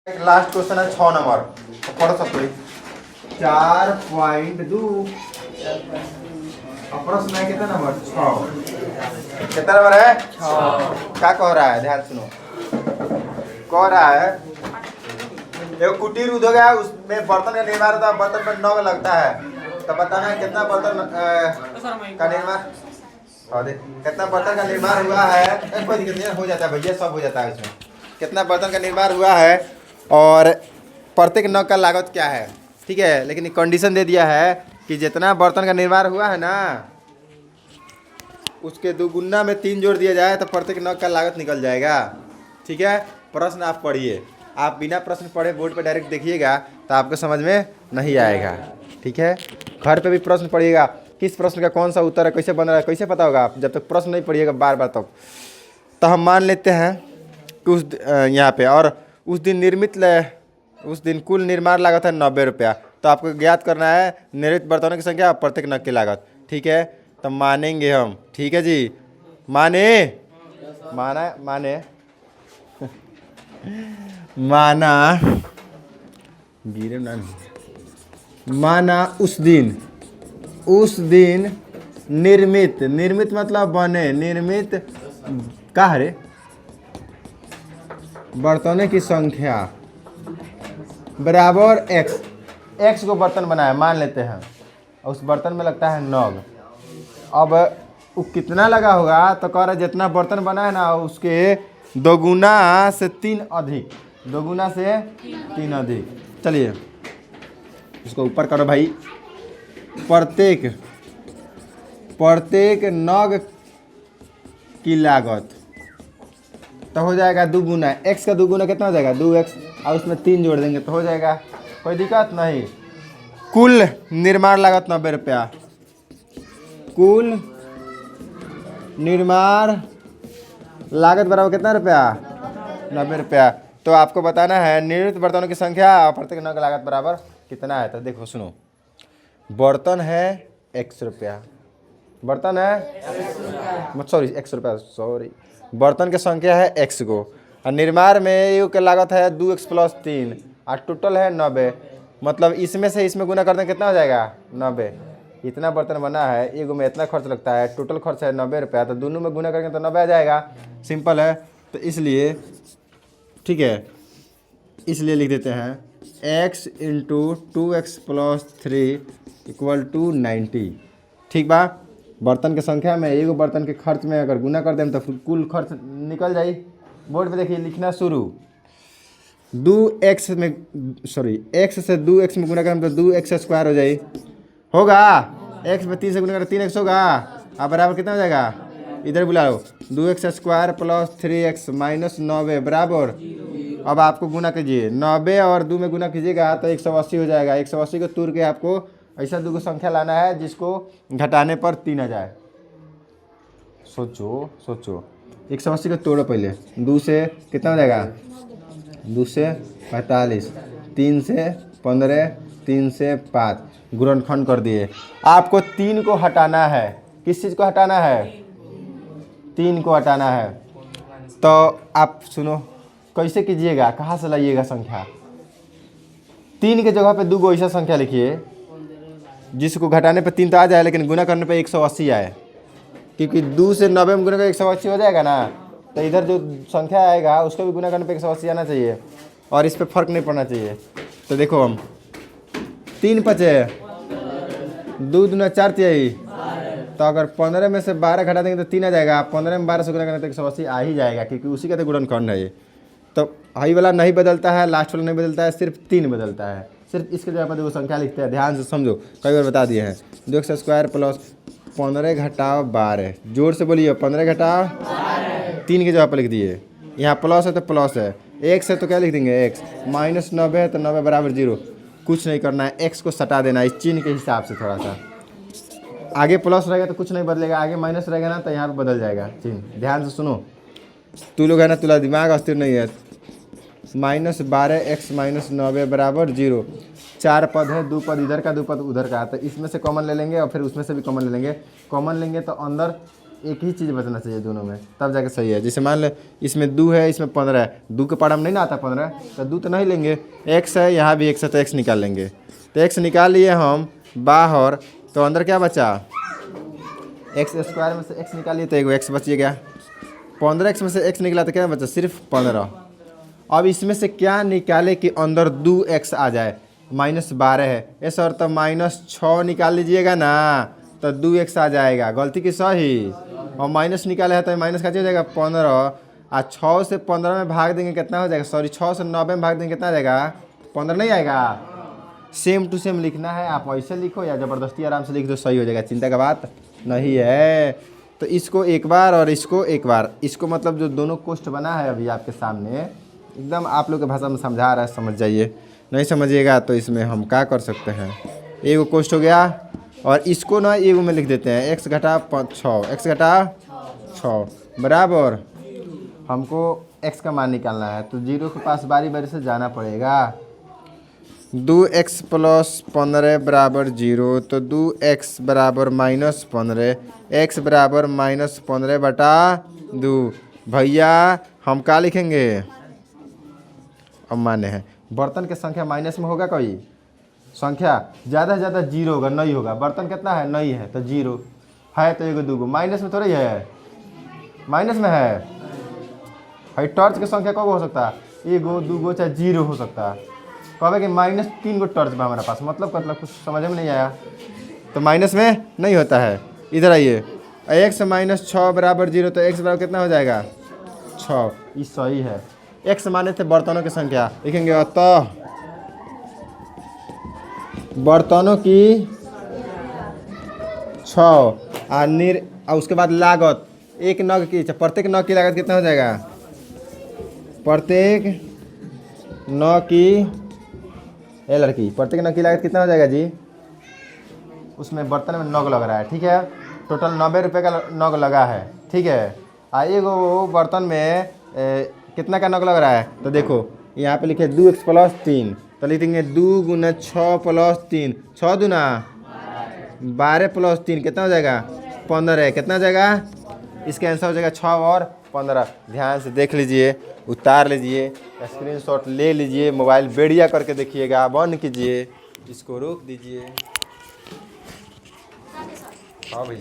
एक last question है 6 number. तो पढ़ो सब कोई 4.2 और प्रश्न है कितना नंबर 6। कितना नंबर है 6। क्या कह रहा है, ध्यान सुनो। कह रहा है एक कुटीर उद्योग है, उसमें बर्तन का निर्माण होता है, बर्तन पर 9 लगता है। तो बताना है कितना बर्तन का निर्माण, कितना बर्तन का निर्माण हुआ है। कोई दिक्कत नहीं, हो जाता है भैया, सब हो जाता है इसमें। कितना बर्तन का निर्माण हुआ है और प्रत्येक नग का लागत क्या है, ठीक है। लेकिन कंडीशन दे दिया है कि जितना बर्तन का निर्माण हुआ है ना, उसके दुगुना में 3 जोड़ दिया जाए तो प्रत्येक नग का लागत निकल जाएगा, ठीक है। प्रश्न आप पढ़िए, आप बिना प्रश्न पढ़े बोर्ड पे डायरेक्ट देखिएगा तो आपको समझ में नहीं आएगा, ठीक है। घर पे भी प्रश्न पढ़िएगा, किस प्रश्न का कौन सा उत्तर है, कैसे बन रहा है, कैसे पता होगा आप जब तक प्रश्न नहीं पढ़िएगा बार बार तक। तो हम मान लेते हैं कि उस यहाँ पे और उस दिन कुल निर्माण लागत है 90 रुपया। तो आपको ज्ञात करना है निर्मित बर्तनों की संख्या और प्रत्येक नग की लागत, ठीक है। तो मानेंगे हम, ठीक है जी। माने माना उस दिन निर्मित मतलब बने, निर्मित का है बर्तनों की संख्या बराबर एक्स को बर्तन बनाया मान लेते हैं, उस बर्तन में लगता है नग। अब वो कितना लगा होगा, तो कह रहा है जितना बर्तन बना है ना उसके दोगुना से 3 अधिक। चलिए इसको ऊपर करो भाई। प्रत्येक नग की लागत तो हो जाएगा दुगुना, एक्स का दुगुना कितना हो जाएगा 2x, और उसमें 3 जोड़ देंगे तो हो जाएगा, कोई दिक्कत नहीं। कुल निर्माण लागत 90 रुपया, कुल निर्माण लागत बराबर कितना रुपया 90 रुपया। तो आपको बताना है निर्मित बर्तनों की संख्या और प्रत्येक नग लागत बराबर कितना है। तो देखो सुनो, बर्तन है x रुपया, बर्तन है x रुपया, बर्तन की संख्या है x को, और निर्माण में यू की लागत है 2x + 3 और टोटल है 90। मतलब इसमें से इसमें गुना करते हैं कितना हो जाएगा 90। इतना बर्तन बना है, एगो में इतना खर्च लगता है, टोटल खर्च है 90 रुपया, तो दोनों में गुना करके तो 90 आ जाएगा, सिंपल है। तो इसलिए ठीक है, इसलिए लिख देते हैं x × 2x + 3 = 90, ठीक बा। बर्तन की संख्या में एगो बर्तन के खर्च में अगर गुना कर दें तो कुल खर्च निकल जाए। बोर्ड पे देखिए लिखना शुरू, x से 2x में गुना करें तो 2x² हो जाए, होगा। x में 3 से गुना करें 3x होगा, अब बराबर कितना हो जाएगा, इधर बुला लो 2x² + 3x - 90 बराबर। अब आपको गुना कीजिए, 90 और 2 में गुना कीजिएगा तो 180 हो जाएगा। 180 को तोड़ के आपको ऐसा दो संख्या लाना है जिसको घटाने पर 3 आ जाए। सोचो 180 को तोड़ो पहले, 2 से कितना हो जाएगा, 2 से 45, 3 से 15, 3 से 5, गुणनखंड कर दिए। आपको 3 को हटाना है, किस चीज़ को हटाना है, 3 को हटाना है। तो आप सुनो कैसे कीजिएगा, कहाँ से लाइएगा संख्या। 3 के जगह पे 2 गो ऐसा संख्या लिखिए जिसको घटाने पे 3 तो आ जाए लेकिन गुना करने पे 180 आए, क्योंकि 2 से 90 में गुना कर 180 हो जाएगा ना, तो इधर जो संख्या आएगा उसको भी गुना करने पे 180 आना चाहिए और इस पे फर्क नहीं पड़ना चाहिए। तो देखो हम 3 बचे, 2 दूना 4 तिहाई, तो अगर 15 में से 12 घटा देंगे तो 3 आ जाएगा। 15 में 12 से गुना करने तो 180 आ ही जाएगा, क्योंकि उसी का तो गुणनखंड है ये। तो हाई वाला नहीं बदलता है, लास्ट वाला नहीं बदलता है, सिर्फ 3 बदलता है। सिर्फ इसके जगह पर वो संख्या लिखते हैं, ध्यान से समझो, कई बार बता दिए हैं। 2x² + 15 - 12, जोर से बोलिए 15 - 3 की जगह पर लिख दिए। यहाँ प्लस है तो प्लस है, x है तो क्या लिख देंगे x, -90 है तो 90 बराबर 0। कुछ नहीं करना है, x को सटा देना है इस चिन्ह के हिसाब से। थोड़ा सा आगे प्लस रहेगा तो कुछ नहीं बदलेगा, आगे माइनस रहेगा ना तो यहाँ पर बदल जाएगा चिन्ह। ध्यान से सुनो, तू लोग है ना, तुला दिमाग अस्थिर नहीं है। -12x - 90 बराबर 0। 4 पद है, 2 पद इधर का 2 पद उधर का, तो इसमें से कॉमन ले लेंगे और फिर उसमें से भी कॉमन ले लेंगे। कॉमन लेंगे तो अंदर एक ही चीज़ बचना चाहिए दोनों में, तब जाके सही है। जैसे मान लो इसमें 2 है, इसमें 15 है, 2 के पारा में नहीं ना आता 15, तो 2 तो नहीं लेंगे। x है, यहाँ भी x है, तो x निकाल लेंगे। तो x निकाल लिए हम बाहर, तो अंदर क्या बचा, एक्स स्क्वायर में से x निकालिए तो एगो x बचिएगा। 15x में से x निकला तो क्या बचा, सिर्फ 15। अब इसमें से क्या निकाले कि अंदर 2x आ जाए, -12 है ये सर, तो -6 निकाल लीजिएगा ना, तो 2x आ जाएगा। गलती की सही, और माइनस निकाले है तो माइनस का हो जाएगा 15, और 6 से 15 में भाग देंगे कितना हो जाएगा, सॉरी 6 से 90 में भाग देंगे कितना आ जाएगा, 15 नहीं आएगा। सेम टू सेम लिखना है, आप ऐसे लिखो या ज़बरदस्ती आराम से लिख दो, सही हो जाएगा, चिंता का बात नहीं है। तो इसको एक बार और इसको एक बार, इसको मतलब जो दोनों कोष्ठ बना है अभी आपके सामने, एकदम आप लोग के भाषा में समझा रहा है, समझ जाइए। नहीं समझिएगा तो इसमें हम क्या कर सकते हैं, एगो कोष्ठ हो गया, और इसको ना एगो में लिख देते हैं, x घटा 6, x घटा 6 बराबर, हमको x का मान निकालना है, तो 0 के पास बारी बारी से जाना पड़ेगा। 2x + 15 बराबर 0, तो 2x बराबर -15, x बराबर -15 बटा 2। भैया हम क्या लिखेंगे, अब माने हैं बर्तन की संख्या माइनस में होगा, कोई संख्या ज़्यादा से ज़्यादा 0 होगा, नहीं होगा। बर्तन कितना है, नहीं है, तो 0 है, तो एगो दूगो माइनस में थोड़ी है, माइनस में है। भाई टॉर्च की संख्या कब हो सकता है, एगो दूगो चाहे 0 हो सकता है। कहे कि -3 गो टॉर्च बा हमारे पास, मतलब कुछ समझ में नहीं आया, तो माइनस में नहीं होता है। इधर आइए, x -6 बराबर 0, तो x बराबर कितना हो जाएगा, 6। ये सही है। x माने थे बर्तनों की संख्या, लिखेंगे अतः बर्तनों की 6 और उसके बाद लागत, एक नग की, प्रत्येक नग की लागत कितना हो जाएगा, प्रत्येक नग की, ए लड़की, प्रत्येक नग की लागत कितना हो जाएगा जी, उसमें बर्तन में नग लग रहा है, ठीक है, टोटल 90 रुपये का नग लगा है, ठीक है। एगो बर्तन में कितना का नग लग रहा है, तो देखो यहाँ पे लिखे 2x + 3, तो लिखेंगे 2 × 6 + 3, 6 दूना 12 + 3 कितना हो जाएगा, 15। कितना हो जाएगा, इसका आंसर हो जाएगा 6 और 15। ध्यान से देख लीजिए, उतार लीजिए, स्क्रीनशॉट ले लीजिए, मोबाइल बढ़िया करके देखिएगा, बंद कीजिए, इसको रोक दीजिए। हाँ भैया।